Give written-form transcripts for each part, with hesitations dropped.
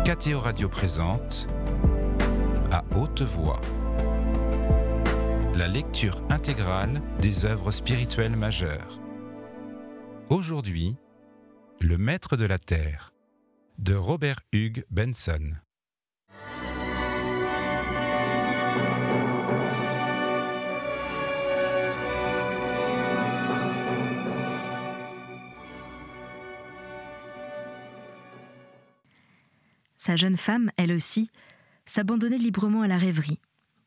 KTO Radio présente À haute voix la lecture intégrale des œuvres spirituelles majeures. Aujourd'hui, Le Maître de la Terre de Robert Hugh Benson. Sa jeune femme, elle aussi, s'abandonnait librement à la rêverie,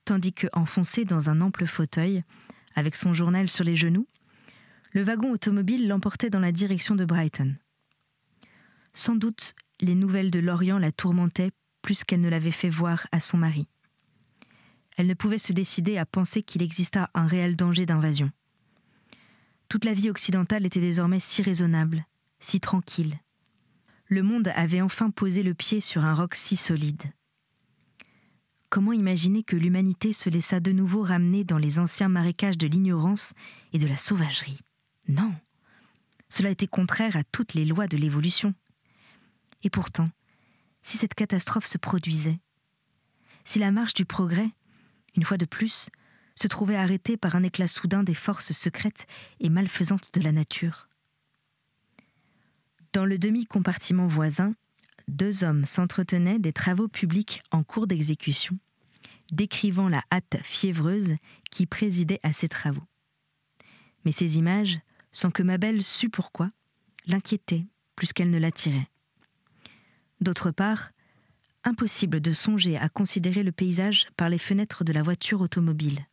tandis que, enfoncé dans un ample fauteuil, avec son journal sur les genoux, le wagon automobile l'emportait dans la direction de Brighton. Sans doute, les nouvelles de l'Orient la tourmentaient plus qu'elle ne l'avait fait voir à son mari. Elle ne pouvait se décider à penser qu'il existât un réel danger d'invasion. Toute la vie occidentale était désormais si raisonnable, si tranquille. Le monde avait enfin posé le pied sur un roc si solide. Comment imaginer que l'humanité se laissa de nouveau ramener dans les anciens marécages de l'ignorance et de la sauvagerie ? Non, cela était contraire à toutes les lois de l'évolution. Et pourtant, si cette catastrophe se produisait, si la marche du progrès, une fois de plus, se trouvait arrêtée par un éclat soudain des forces secrètes et malfaisantes de la nature. Dans le demi-compartiment voisin, 2 hommes s'entretenaient des travaux publics en cours d'exécution, décrivant la hâte fiévreuse qui présidait à ces travaux. Mais ces images, sans que Mabel sût pourquoi, l'inquiétaient plus qu'elles ne l'attiraient. D'autre part, impossible de songer à considérer le paysage par les fenêtres de la voiture automobile.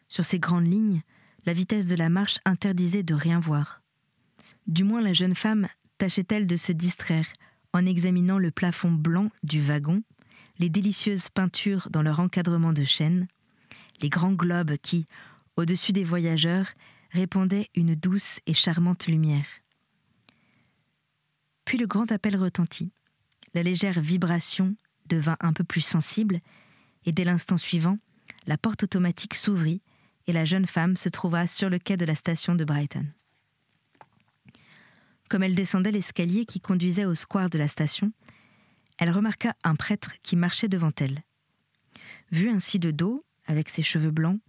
Sur ces grandes lignes, la vitesse de la marche interdisait de rien voir. Du moins la jeune femme tâchait-elle de se distraire en examinant le plafond blanc du wagon, les délicieuses peintures dans leur encadrement de chêne, les grands globes qui, au-dessus des voyageurs, répandaient une douce et charmante lumière. Puis le grand appel retentit. La légère vibration devint un peu plus sensible, et dès l'instant suivant, la porte automatique s'ouvrit et la jeune femme se trouva sur le quai de la station de Brighton. Comme elle descendait l'escalier qui conduisait au square de la station, elle remarqua un prêtre qui marchait devant elle. Vu ainsi de dos, avec ses cheveux blancs,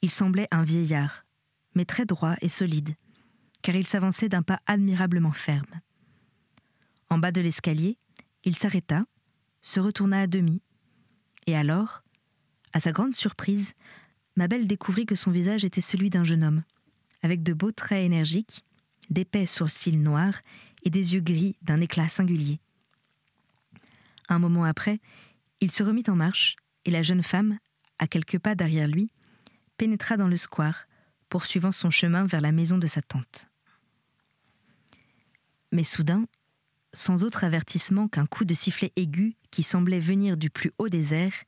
il semblait un vieillard, mais très droit et solide, car il s'avançait d'un pas admirablement ferme. En bas de l'escalier, il s'arrêta, se retourna à demi, et alors, à sa grande surprise, Mabel découvrit que son visage était celui d'un jeune homme, avec de beaux traits énergiques, d'épais sourcils noirs et des yeux gris d'un éclat singulier. Un moment après, il se remit en marche et la jeune femme, à quelques pas derrière lui, pénétra dans le square, poursuivant son chemin vers la maison de sa tante. Mais soudain, sans autre avertissement qu'un coup de sifflet aigu qui semblait venir du plus haut des airs,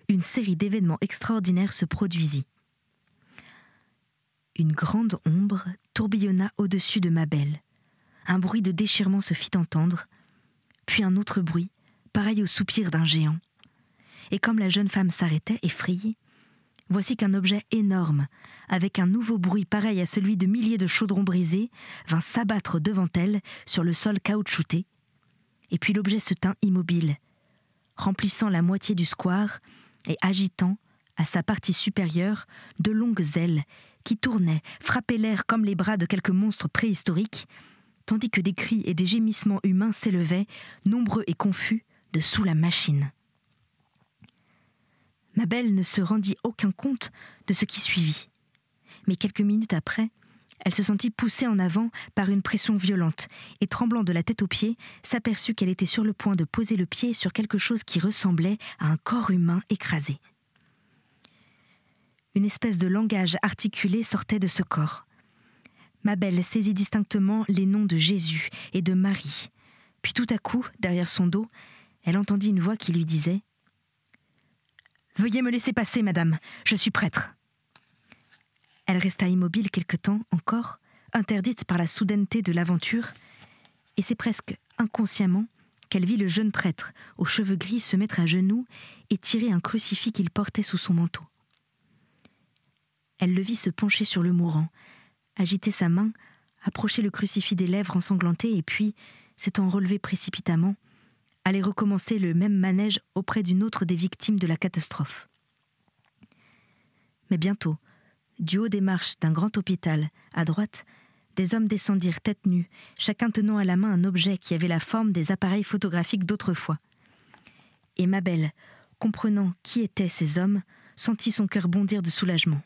une série d'événements extraordinaires se produisit. Une grande ombre tourbillonna au-dessus de Mabel. Un bruit de déchirement se fit entendre, puis un autre bruit, pareil au soupir d'un géant. Et comme la jeune femme s'arrêtait, effrayée, voici qu'un objet énorme, avec un nouveau bruit pareil à celui de milliers de chaudrons brisés, vint s'abattre devant elle sur le sol caoutchouté. Et puis l'objet se tint immobile, remplissant la moitié du square et agitant, à sa partie supérieure, de longues ailes qui tournaient, frappaient l'air comme les bras de quelques monstres préhistoriques, tandis que des cris et des gémissements humains s'élevaient, nombreux et confus, de sous la machine. Mabel ne se rendit aucun compte de ce qui suivit. Mais quelques minutes après, elle se sentit poussée en avant par une pression violente et, tremblant de la tête aux pieds, s'aperçut qu'elle était sur le point de poser le pied sur quelque chose qui ressemblait à un corps humain écrasé. Une espèce de langage articulé sortait de ce corps. Mabel saisit distinctement les noms de Jésus et de Marie. Puis tout à coup, derrière son dos, elle entendit une voix qui lui disait « Veuillez me laisser passer, madame, je suis prêtre. » Elle resta immobile quelque temps encore, interdite par la soudaineté de l'aventure, et c'est presque inconsciemment qu'elle vit le jeune prêtre, aux cheveux gris, se mettre à genoux et tirer un crucifix qu'il portait sous son manteau. Elle le vit se pencher sur le mourant, agiter sa main, approcher le crucifix des lèvres ensanglantées et puis, s'étant relevé précipitamment, allait recommencer le même manège auprès d'une autre des victimes de la catastrophe. Mais bientôt, du haut des marches d'un grand hôpital, à droite, des hommes descendirent tête nue, chacun tenant à la main un objet qui avait la forme des appareils photographiques d'autrefois. Et Mabel, comprenant qui étaient ces hommes, sentit son cœur bondir de soulagement.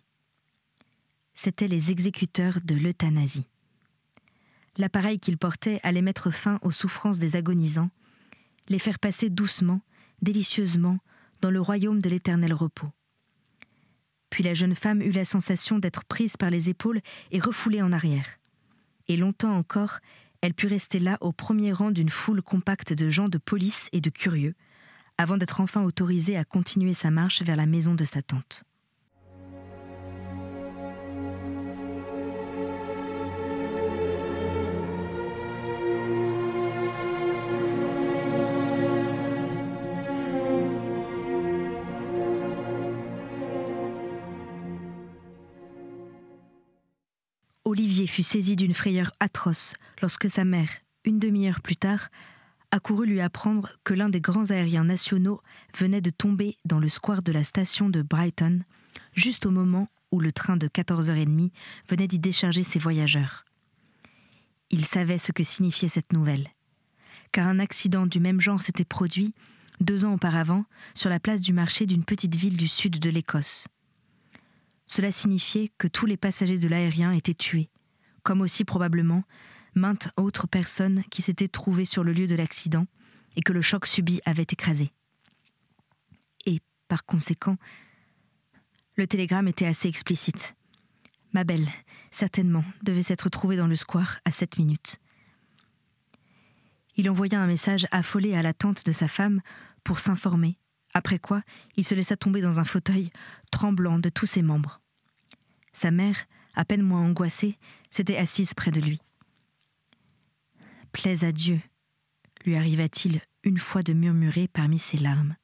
C'étaient les exécuteurs de l'euthanasie. L'appareil qu'ils portaient allait mettre fin aux souffrances des agonisants, les faire passer doucement, délicieusement, dans le royaume de l'éternel repos. Puis la jeune femme eut la sensation d'être prise par les épaules et refoulée en arrière. Et longtemps encore, elle put rester là au premier rang d'une foule compacte de gens de police et de curieux, avant d'être enfin autorisée à continuer sa marche vers la maison de sa tante. Olivier fut saisi d'une frayeur atroce lorsque sa mère, une demi-heure plus tard, accourut lui apprendre que l'un des grands aériens nationaux venait de tomber dans le square de la station de Brighton, juste au moment où le train de 14h30 venait d'y décharger ses voyageurs. Il savait ce que signifiait cette nouvelle, car un accident du même genre s'était produit 2 ans auparavant sur la place du marché d'une petite ville du sud de l'Écosse. Cela signifiait que tous les passagers de l'aérien étaient tués, comme aussi probablement maintes autres personnes qui s'étaient trouvées sur le lieu de l'accident et que le choc subi avait écrasé. Et, par conséquent, le télégramme était assez explicite. Mabel, certainement, devait s'être trouvée dans le square à 7 minutes. Il envoya un message affolé à la tante de sa femme pour s'informer, après quoi il se laissa tomber dans un fauteuil, tremblant de tous ses membres. Sa mère, à peine moins angoissée, s'était assise près de lui. « Plaise à Dieu », lui arriva-t-il une fois de murmurer parmi ses larmes.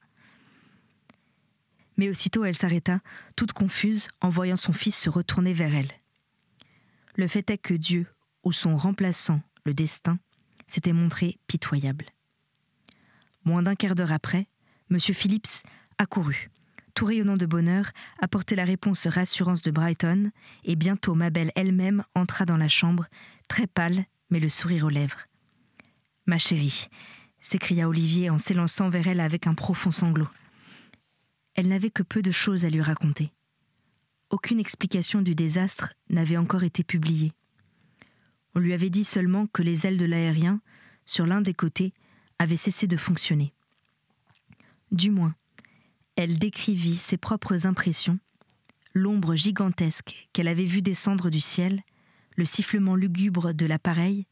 Mais aussitôt elle s'arrêta, toute confuse, en voyant son fils se retourner vers elle. Le fait est que Dieu, ou son remplaçant, le destin, s'était montré pitoyable. Moins d'un quart d'heure après, M. Phillips accourut, tout rayonnant de bonheur, apporter la réponse rassurante de Brighton, et bientôt Mabel elle-même entra dans la chambre, très pâle, mais le sourire aux lèvres. « Ma chérie !» s'écria Olivier en s'élançant vers elle avec un profond sanglot. Elle n'avait que peu de choses à lui raconter. Aucune explication du désastre n'avait encore été publiée. On lui avait dit seulement que les ailes de l'aérien, sur l'un des côtés, avaient cessé de fonctionner. Du moins, elle décrivit ses propres impressions, l'ombre gigantesque qu'elle avait vue descendre du ciel, le sifflement lugubre de l'appareil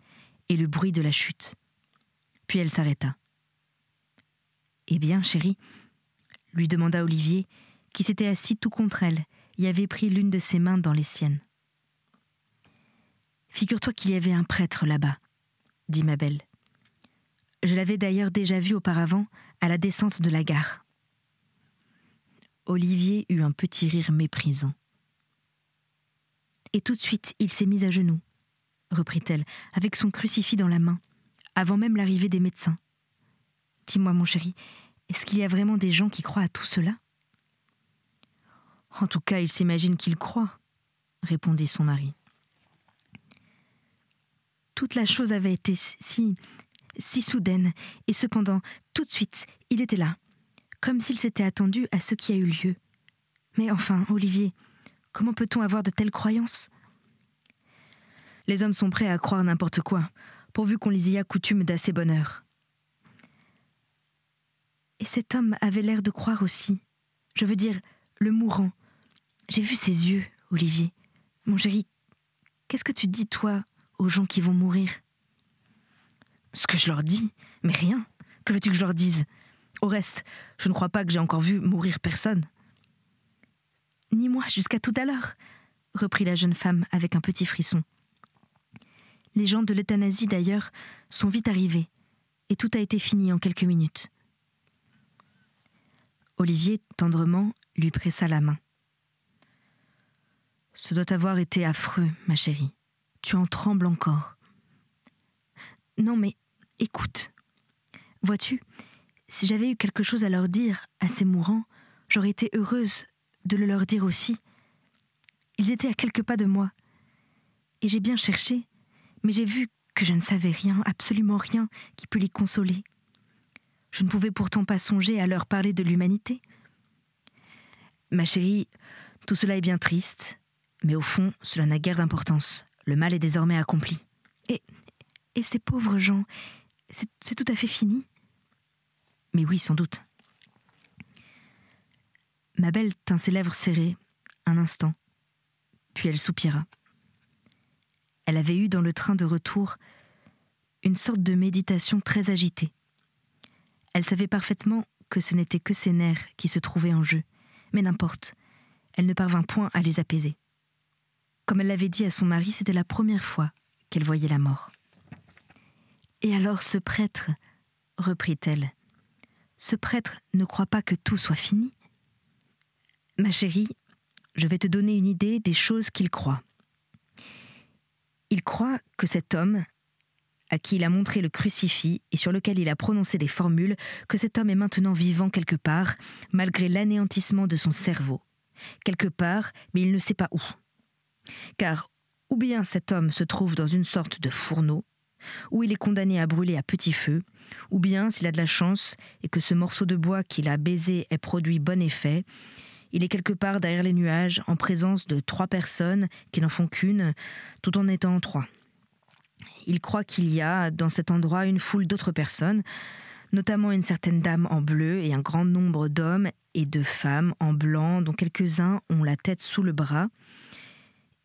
et le bruit de la chute. Puis elle s'arrêta. « Eh bien, chérie ?» lui demanda Olivier, qui s'était assis tout contre elle et avait pris l'une de ses mains dans les siennes. « Figure-toi qu'il y avait un prêtre là-bas, » dit Mabel. « Je l'avais d'ailleurs déjà vu auparavant à la descente de la gare. » Olivier eut un petit rire méprisant. « Et tout de suite, il s'est mis à genoux, » reprit-elle, avec son crucifix dans la main, avant même l'arrivée des médecins. « Dis-moi, mon chéri, est-ce qu'il y a vraiment des gens qui croient à tout cela ?»« En tout cas, il s'imagine qu'il croit, » répondit son mari. Toute la chose avait été si soudaine, et cependant, tout de suite, il était là, comme s'il s'était attendu à ce qui a eu lieu. Mais enfin, Olivier, comment peut-on avoir de telles croyances ? Les hommes sont prêts à croire n'importe quoi, pourvu qu'on les y accoutume d'assez bonne heure. Et cet homme avait l'air de croire aussi. Je veux dire, le mourant. J'ai vu ses yeux, Olivier. Mon chéri, qu'est-ce que tu dis, toi, aux gens qui vont mourir ? Ce que je leur dis ? Mais rien. Que veux-tu que je leur dise ? Au reste, je ne crois pas que j'ai encore vu mourir personne. Ni moi, jusqu'à tout à l'heure, reprit la jeune femme avec un petit frisson. Les gens de l'euthanasie, d'ailleurs, sont vite arrivés, et tout a été fini en quelques minutes. Olivier, tendrement, lui pressa la main. « Ce doit avoir été affreux, ma chérie. Tu en trembles encore. »« Non, mais écoute. Vois-tu, Si j'avais eu quelque chose à leur dire, à ces mourants, j'aurais été heureuse de le leur dire aussi. Ils étaient à quelques pas de moi. Et j'ai bien cherché, mais j'ai vu que je ne savais rien, absolument rien, qui pût les consoler. Je ne pouvais pourtant pas songer à leur parler de l'humanité. Ma chérie, tout cela est bien triste, mais au fond, cela n'a guère d'importance. Le mal est désormais accompli. Et ces pauvres gens, c'est tout à fait fini. Mais oui, sans doute. Ma belle tint ses lèvres serrées, un instant, puis elle soupira. Elle avait eu dans le train de retour une sorte de méditation très agitée. Elle savait parfaitement que ce n'étaient que ses nerfs qui se trouvaient en jeu, mais n'importe, elle ne parvint point à les apaiser. Comme elle l'avait dit à son mari, c'était la première fois qu'elle voyait la mort. « Et alors ce prêtre, reprit-elle, ce prêtre ne croit pas que tout soit fini ? Ma chérie, je vais te donner une idée des choses qu'il croit. Il croit que cet homme, à qui il a montré le crucifix et sur lequel il a prononcé des formules, que cet homme est maintenant vivant quelque part, malgré l'anéantissement de son cerveau. Quelque part, mais il ne sait pas où. Car ou bien cet homme se trouve dans une sorte de fourneau, où il est condamné à brûler à petit feu, ou bien, s'il a de la chance et que ce morceau de bois qu'il a baisé ait produit bon effet, il est quelque part derrière les nuages, en présence de 3 personnes qui n'en font qu'une, tout en étant 3. Il croit qu'il y a dans cet endroit une foule d'autres personnes, notamment une certaine dame en bleu et un grand nombre d'hommes et de femmes en blanc, dont quelques-uns ont la tête sous le bras,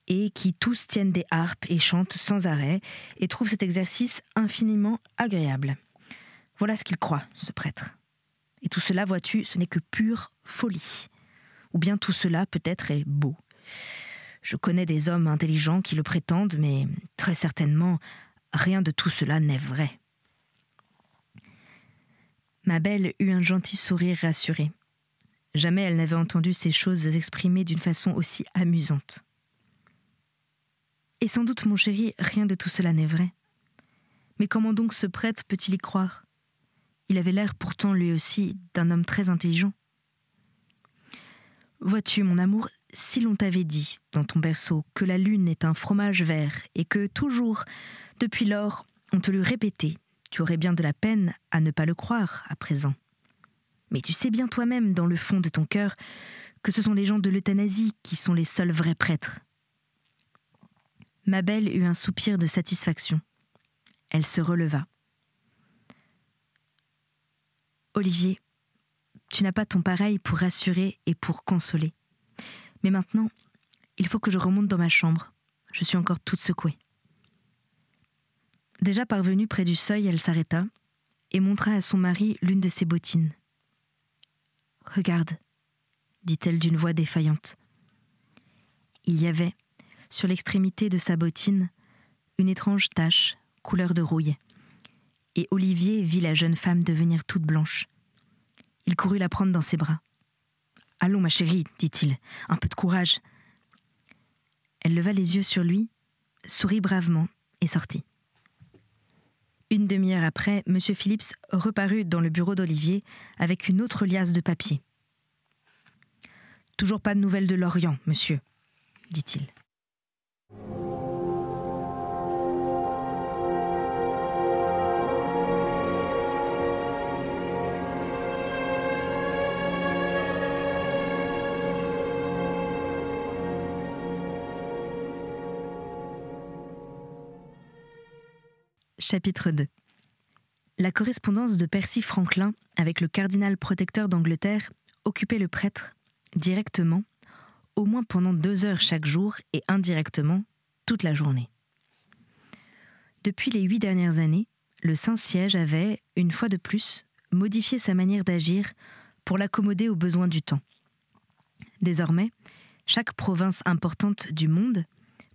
et qui tous tiennent des harpes et chantent sans arrêt, et trouvent cet exercice infiniment agréable. Voilà ce qu'il croit, ce prêtre. Et tout cela, vois-tu, ce n'est que pure folie. Ou bien tout cela, peut-être, est beau. Je connais des hommes intelligents qui le prétendent, mais très certainement, rien de tout cela n'est vrai. Ma belle eut un gentil sourire rassuré. Jamais elle n'avait entendu ces choses exprimées d'une façon aussi amusante. Et sans doute, mon chéri, rien de tout cela n'est vrai. Mais comment donc ce prêtre peut-il y croire ? Il avait l'air pourtant, lui aussi, d'un homme très intelligent. Vois-tu, mon amour, si l'on t'avait dit, dans ton berceau, que la lune est un fromage vert et que, toujours, depuis lors, on te l'eût répété, tu aurais bien de la peine à ne pas le croire à présent. Mais tu sais bien toi-même, dans le fond de ton cœur, que ce sont les gens de l'euthanasie qui sont les seuls vrais prêtres. Ma belle eut un soupir de satisfaction. Elle se releva. Olivier, tu n'as pas ton pareil pour rassurer et pour consoler. Mais maintenant, il faut que je remonte dans ma chambre. Je suis encore toute secouée. Déjà parvenue près du seuil, elle s'arrêta et montra à son mari l'une de ses bottines. « Regarde, dit-elle d'une voix défaillante. Il y avait, sur l'extrémité de sa bottine, une étrange tache, couleur de rouille, et Olivier vit la jeune femme devenir toute blanche. Il courut la prendre dans ses bras. « Allons, ma chérie, dit-il, un peu de courage. » Elle leva les yeux sur lui, sourit bravement et sortit. Une demi-heure après, M. Phillips reparut dans le bureau d'Olivier avec une autre liasse de papier. « Toujours pas de nouvelles de Lorient, monsieur, » dit-il. Chapitre 2. La correspondance de Percy Franklin avec le cardinal protecteur d'Angleterre occupait le prêtre, directement, au moins pendant 2 heures chaque jour et indirectement, toute la journée. Depuis les 8 dernières années, le Saint-Siège avait, une fois de plus, modifié sa manière d'agir pour l'accommoder aux besoins du temps. Désormais, chaque province importante du monde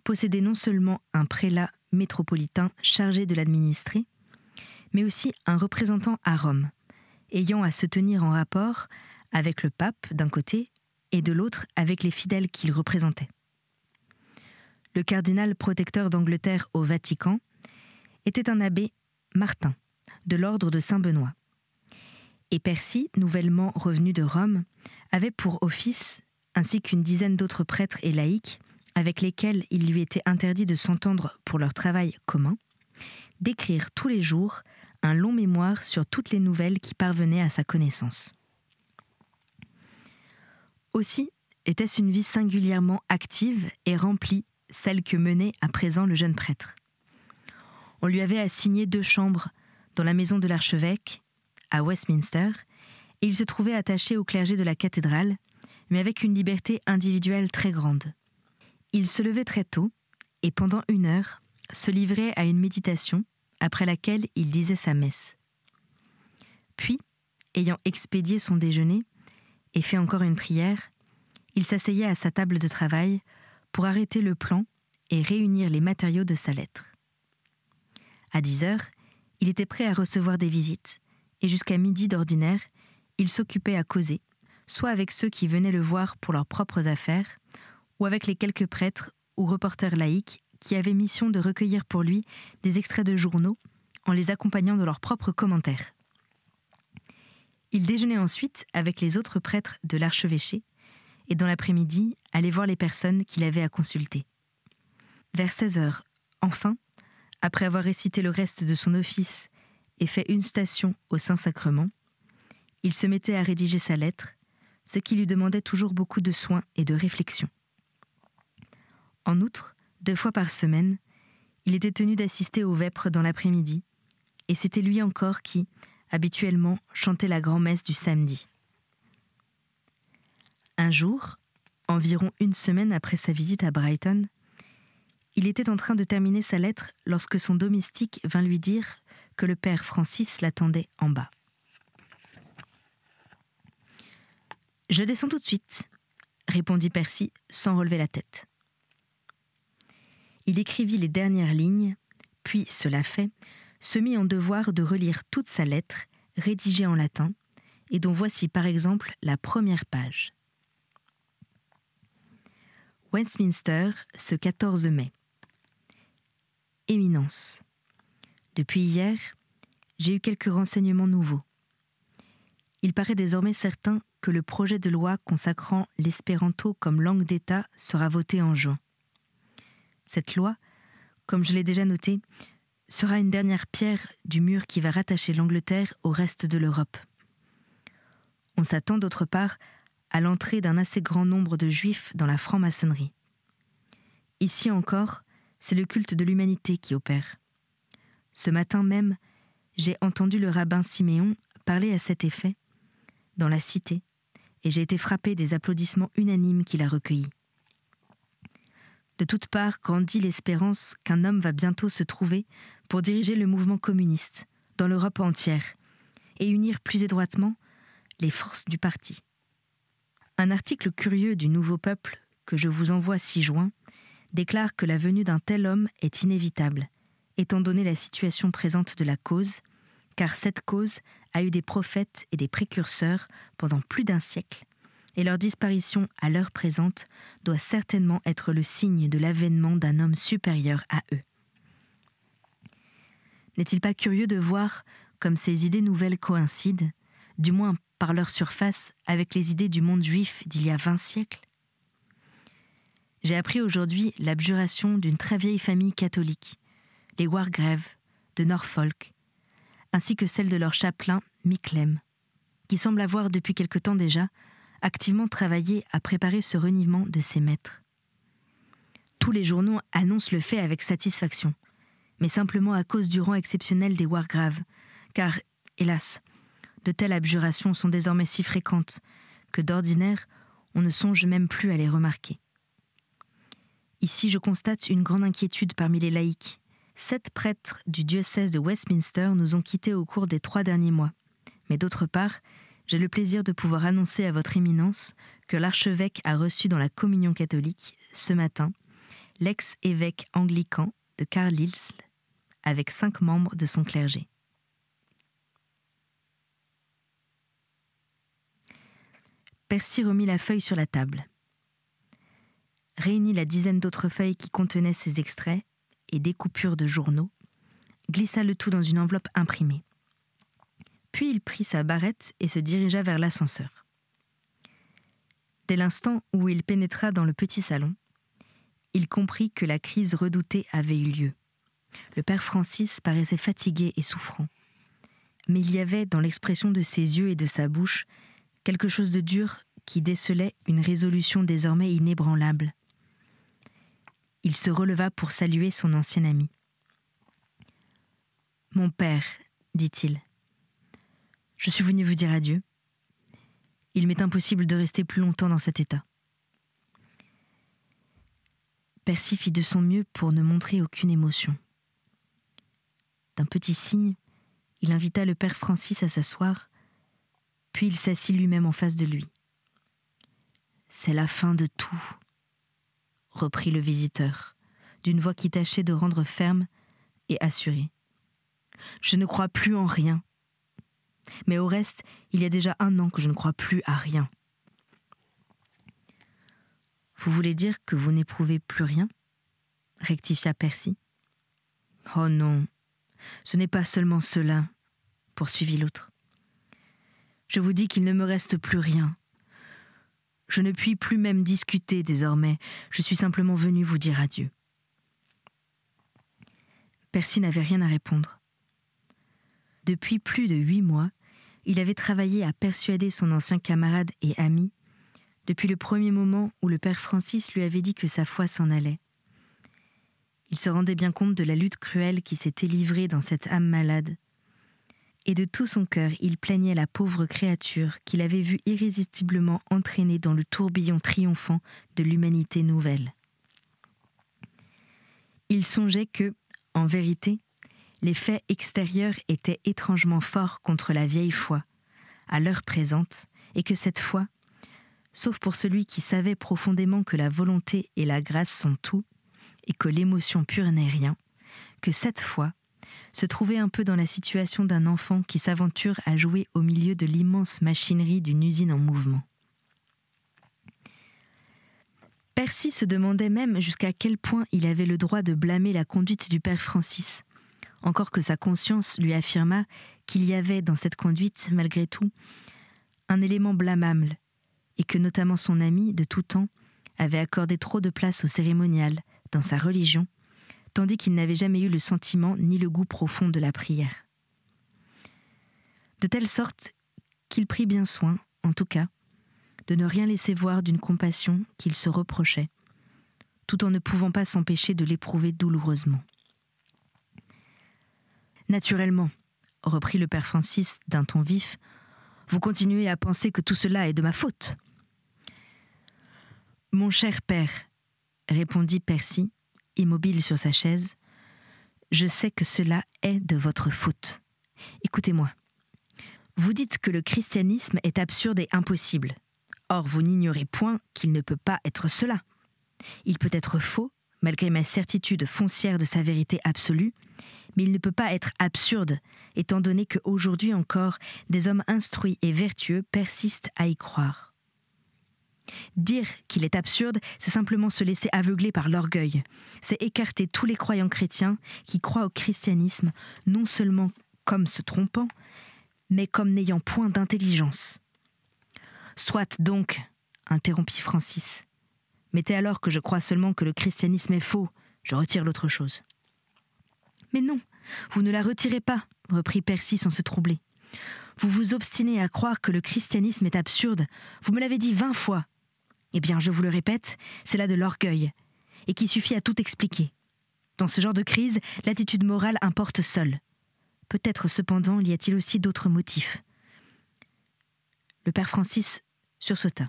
possédait non seulement un prélat métropolitain chargé de l'administrer, mais aussi un représentant à Rome, ayant à se tenir en rapport avec le pape d'un côté et de l'autre avec les fidèles qu'il représentait. Le cardinal protecteur d'Angleterre au Vatican était un abbé Martin, de l'ordre de Saint-Benoît, Et Percy, nouvellement revenu de Rome, avait pour office, ainsi qu'une dizaine d'autres prêtres et laïcs, avec lesquels il lui était interdit de s'entendre pour leur travail commun, d'écrire tous les jours un long mémoire sur toutes les nouvelles qui parvenaient à sa connaissance. Aussi était-ce une vie singulièrement active et remplie, celle que menait à présent le jeune prêtre. On lui avait assigné 2 chambres dans la maison de l'archevêque, à Westminster, et il se trouvait attaché au clergé de la cathédrale, mais avec une liberté individuelle très grande. Il se levait très tôt, et pendant 1 heure, se livrait à une méditation, après laquelle il disait sa messe. Puis, ayant expédié son déjeuner, et fait encore une prière, il s'asseyait à sa table de travail pour arrêter le plan et réunir les matériaux de sa lettre. À 10 heures, il était prêt à recevoir des visites, et jusqu'à midi d'ordinaire, il s'occupait à causer, soit avec ceux qui venaient le voir pour leurs propres affaires, ou avec les quelques prêtres ou reporters laïcs qui avaient mission de recueillir pour lui des extraits de journaux en les accompagnant de leurs propres commentaires. Il déjeunait ensuite avec les autres prêtres de l'archevêché et dans l'après-midi allait voir les personnes qu'il avait à consulter. Vers 16 heures, enfin, après avoir récité le reste de son office et fait une station au Saint-Sacrement, il se mettait à rédiger sa lettre, ce qui lui demandait toujours beaucoup de soin et de réflexion. En outre, 2 fois par semaine, il était tenu d'assister aux vêpres dans l'après-midi, et c'était lui encore qui, habituellement, chantait la grand-messe du samedi. Un jour, environ 1 semaine après sa visite à Brighton, il était en train de terminer sa lettre lorsque son domestique vint lui dire que le père Francis l'attendait en bas. « Je descends tout de suite », répondit Percy sans relever la tête. Il écrivit les dernières lignes, puis, cela fait, se mit en devoir de relire toute sa lettre, rédigée en latin, et dont voici par exemple la première page. Westminster, ce 14 mai. Éminence. Depuis hier, j'ai eu quelques renseignements nouveaux. Il paraît désormais certain que le projet de loi consacrant l'espéranto comme langue d'État sera voté en juin. Cette loi, comme je l'ai déjà noté, sera une dernière pierre du mur qui va rattacher l'Angleterre au reste de l'Europe. On s'attend d'autre part à l'entrée d'un assez grand nombre de juifs dans la franc-maçonnerie. Ici encore, c'est le culte de l'humanité qui opère. Ce matin même, j'ai entendu le rabbin Siméon parler à cet effet dans la cité, et j'ai été frappé des applaudissements unanimes qu'il a recueillis. De toutes parts grandit l'espérance qu'un homme va bientôt se trouver pour diriger le mouvement communiste dans l'Europe entière et unir plus étroitement les forces du parti. Un article curieux du Nouveau Peuple que je vous envoie ci-joint déclare que la venue d'un tel homme est inévitable, étant donné la situation présente de la cause, car cette cause a eu des prophètes et des précurseurs pendant plus d'1 siècle, et leur disparition à l'heure présente doit certainement être le signe de l'avènement d'un homme supérieur à eux. N'est-il pas curieux de voir comme ces idées nouvelles coïncident, du moins par leur surface, avec les idées du monde juif d'il y a 20 siècles ? J'ai appris aujourd'hui l'abjuration d'une très vieille famille catholique, les Wargrave de Norfolk, ainsi que celle de leur chapelain Micklem, qui semble avoir depuis quelque temps déjà activement travaillé à préparer ce reniement de ses maîtres. Tous les journaux annoncent le fait avec satisfaction, mais simplement à cause du rang exceptionnel des Wargrave, car, hélas, de telles abjurations sont désormais si fréquentes que d'ordinaire, on ne songe même plus à les remarquer. Ici, je constate une grande inquiétude parmi les laïcs. 7 prêtres du diocèse de Westminster nous ont quittés au cours des 3 derniers mois. Mais d'autre part, j'ai le plaisir de pouvoir annoncer à votre éminence que l'archevêque a reçu dans la communion catholique, ce matin, l'ex-évêque anglican de Carlisle, avec 5 membres de son clergé. Percy remit la feuille sur la table, réunit la dizaine d'autres feuilles qui contenaient ces extraits et découpures de journaux, glissa le tout dans une enveloppe imprimée. Puis il prit sa barrette et se dirigea vers l'ascenseur. Dès l'instant où il pénétra dans le petit salon, il comprit que la crise redoutée avait eu lieu. Le père Francis paraissait fatigué et souffrant. Mais il y avait dans l'expression de ses yeux et de sa bouche quelque chose de dur qui décelait une résolution désormais inébranlable. Il se releva pour saluer son ancien ami. « Mon père, dit-il, je suis venu vous dire adieu. Il m'est impossible de rester plus longtemps dans cet état. » Percy fit de son mieux pour ne montrer aucune émotion. D'un petit signe, il invita le père Francis à s'asseoir, puis il s'assit lui-même en face de lui. « C'est la fin de tout, » reprit le visiteur, d'une voix qui tâchait de rendre ferme et assurée. « Je ne crois plus en rien. Mais au reste, il y a déjà 1 an que je ne crois plus à rien. » « Vous voulez dire que vous n'éprouvez plus rien ?» rectifia Percy. « Oh non, ce n'est pas seulement cela, » poursuivit l'autre. « Je vous dis qu'il ne me reste plus rien. Je ne puis plus même discuter désormais, je suis simplement venu vous dire adieu. » Percy n'avait rien à répondre. Depuis plus de 8 mois, il avait travaillé à persuader son ancien camarade et ami, depuis le premier moment où le père Francis lui avait dit que sa foi s'en allait. Il se rendait bien compte de la lutte cruelle qui s'était livrée dans cette âme malade. Et de tout son cœur, il plaignait la pauvre créature qu'il avait vue irrésistiblement entraînée dans le tourbillon triomphant de l'humanité nouvelle. Il songeait que, en vérité, les faits extérieurs étaient étrangement forts contre la vieille foi, à l'heure présente, et que cette foi, sauf pour celui qui savait profondément que la volonté et la grâce sont tout, et que l'émotion pure n'est rien, que cette foi se trouvait un peu dans la situation d'un enfant qui s'aventure à jouer au milieu de l'immense machinerie d'une usine en mouvement. Percy se demandait même jusqu'à quel point il avait le droit de blâmer la conduite du père Francis, encore que sa conscience lui affirmât qu'il y avait dans cette conduite, malgré tout, un élément blâmable, et que notamment son ami, de tout temps, avait accordé trop de place au cérémonial, dans sa religion, tandis qu'il n'avait jamais eu le sentiment ni le goût profond de la prière. De telle sorte qu'il prit bien soin, en tout cas, de ne rien laisser voir d'une compassion qu'il se reprochait, tout en ne pouvant pas s'empêcher de l'éprouver douloureusement. « Naturellement, » reprit le père Francis d'un ton vif, « vous continuez à penser que tout cela est de ma faute. » « Mon cher père, » répondit Percy, immobile sur sa chaise, « je sais que cela est de votre faute. Écoutez-moi. Vous dites que le christianisme est absurde et impossible. Or, vous n'ignorez point qu'il ne peut pas être cela. Il peut être faux, malgré ma certitude foncière de sa vérité absolue, mais il ne peut pas être absurde, étant donné qu'aujourd'hui encore, des hommes instruits et vertueux persistent à y croire. Dire qu'il est absurde, c'est simplement se laisser aveugler par l'orgueil. C'est écarter tous les croyants chrétiens qui croient au christianisme, non seulement comme se trompant, mais comme n'ayant point d'intelligence. « Soit donc, » interrompit Francis. « Mettez alors que je crois seulement que le christianisme est faux, je retire l'autre chose. »« Mais non, vous ne la retirez pas, » reprit Percy sans se troubler. « Vous vous obstinez à croire que le christianisme est absurde, vous me l'avez dit 20 fois. Eh bien, je vous le répète, c'est là de l'orgueil, et qui suffit à tout expliquer. Dans ce genre de crise, l'attitude morale importe seule. Peut-être cependant y a-t-il aussi d'autres motifs. » Le père Francis sursauta.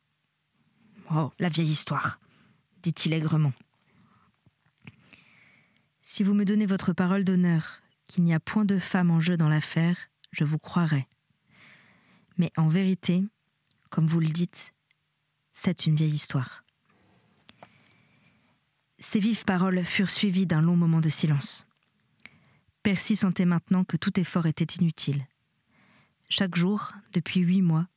« Oh, la vieille histoire, » dit-il aigrement. « Si vous me donnez votre parole d'honneur qu'il n'y a point de femme en jeu dans l'affaire, je vous croirai. Mais en vérité, comme vous le dites, c'est une vieille histoire. » Ces vives paroles furent suivies d'un long moment de silence. Percy sentait maintenant que tout effort était inutile. Chaque jour, depuis 8 mois,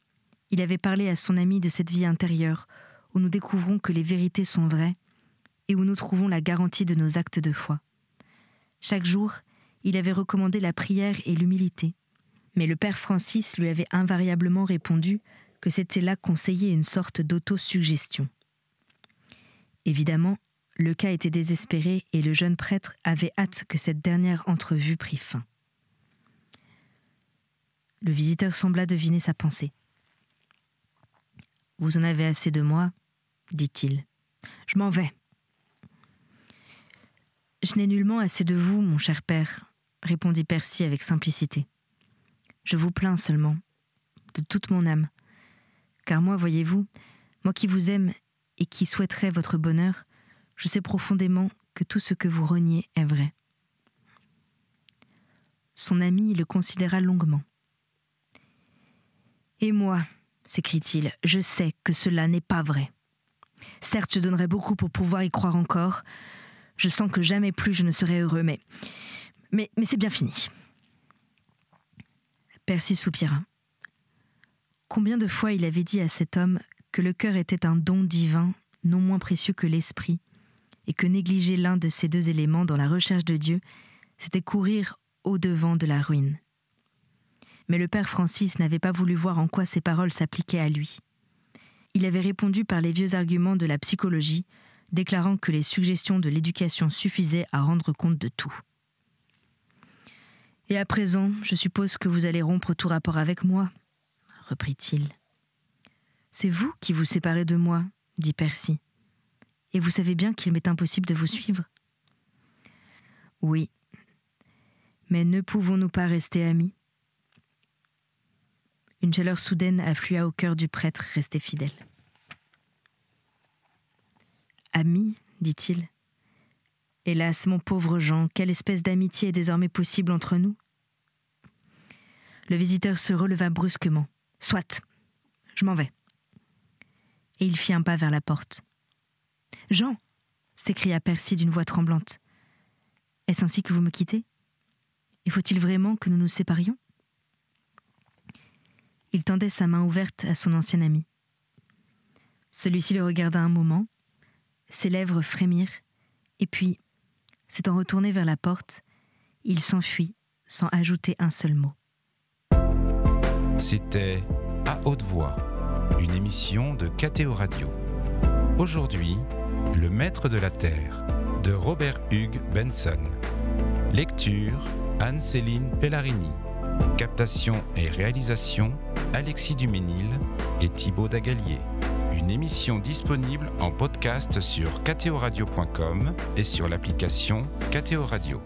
il avait parlé à son ami de cette vie intérieure où nous découvrons que les vérités sont vraies et où nous trouvons la garantie de nos actes de foi. Chaque jour, il avait recommandé la prière et l'humilité, Mais le père Francis lui avait invariablement répondu que c'était là conseiller une sorte d'autosuggestion. Évidemment, le cas était désespéré et le jeune prêtre avait hâte que cette dernière entrevue prît fin. Le visiteur sembla deviner sa pensée. « Vous en avez assez de moi, dit-il. Je m'en vais. »« Je n'ai nullement assez de vous, mon cher père, répondit Percy avec simplicité. Je vous plains seulement, de toute mon âme. Car moi, voyez-vous, moi qui vous aime et qui souhaiterais votre bonheur, je sais profondément que tout ce que vous reniez est vrai. » Son ami le considéra longuement. « Et moi, s'écrie-t-il, je sais que cela n'est pas vrai. Certes, je donnerais beaucoup pour pouvoir y croire encore. Je sens que jamais plus je ne serai heureux, mais c'est bien fini. » Percy soupira. Combien de fois il avait dit à cet homme que le cœur était un don divin, non moins précieux que l'esprit, et que négliger l'un de ces deux éléments dans la recherche de Dieu, c'était courir au-devant de la ruine. Mais le père Francis n'avait pas voulu voir en quoi ces paroles s'appliquaient à lui. Il avait répondu par les vieux arguments de la psychologie, déclarant que les suggestions de l'éducation suffisaient à rendre compte de tout. « Et à présent, je suppose que vous allez rompre tout rapport avec moi, » reprit-il. « C'est vous qui vous séparez de moi, » dit Percy. « Et vous savez bien qu'il m'est impossible de vous suivre. »« Oui, mais ne pouvons-nous pas rester amis ?» Une chaleur soudaine afflua au cœur du prêtre resté fidèle. « Amis, dit-il. Hélas, mon pauvre Jean, quelle espèce d'amitié est désormais possible entre nous ? » Le visiteur se releva brusquement. « Soit, je m'en vais. » Et il fit un pas vers la porte. « Jean !» s'écria Percy d'une voix tremblante. « Est-ce ainsi que vous me quittez ? Et faut-il vraiment que nous nous séparions ?» Il tendait sa main ouverte à son ancien ami. Celui-ci le regarda un moment, ses lèvres frémirent, et puis, s'étant retourné vers la porte, il s'enfuit sans ajouter un seul mot. C'était À haute voix, une émission de KTO Radio. Aujourd'hui, Le Maître de la Terre, de Robert Hugues Benson. Lecture, Anne-Céline Pellarini. Captation et réalisation, Alexis Duménil et Thibaut Dagalier. Une émission disponible en podcast sur ktoradio.com et sur l'application KTO Radio.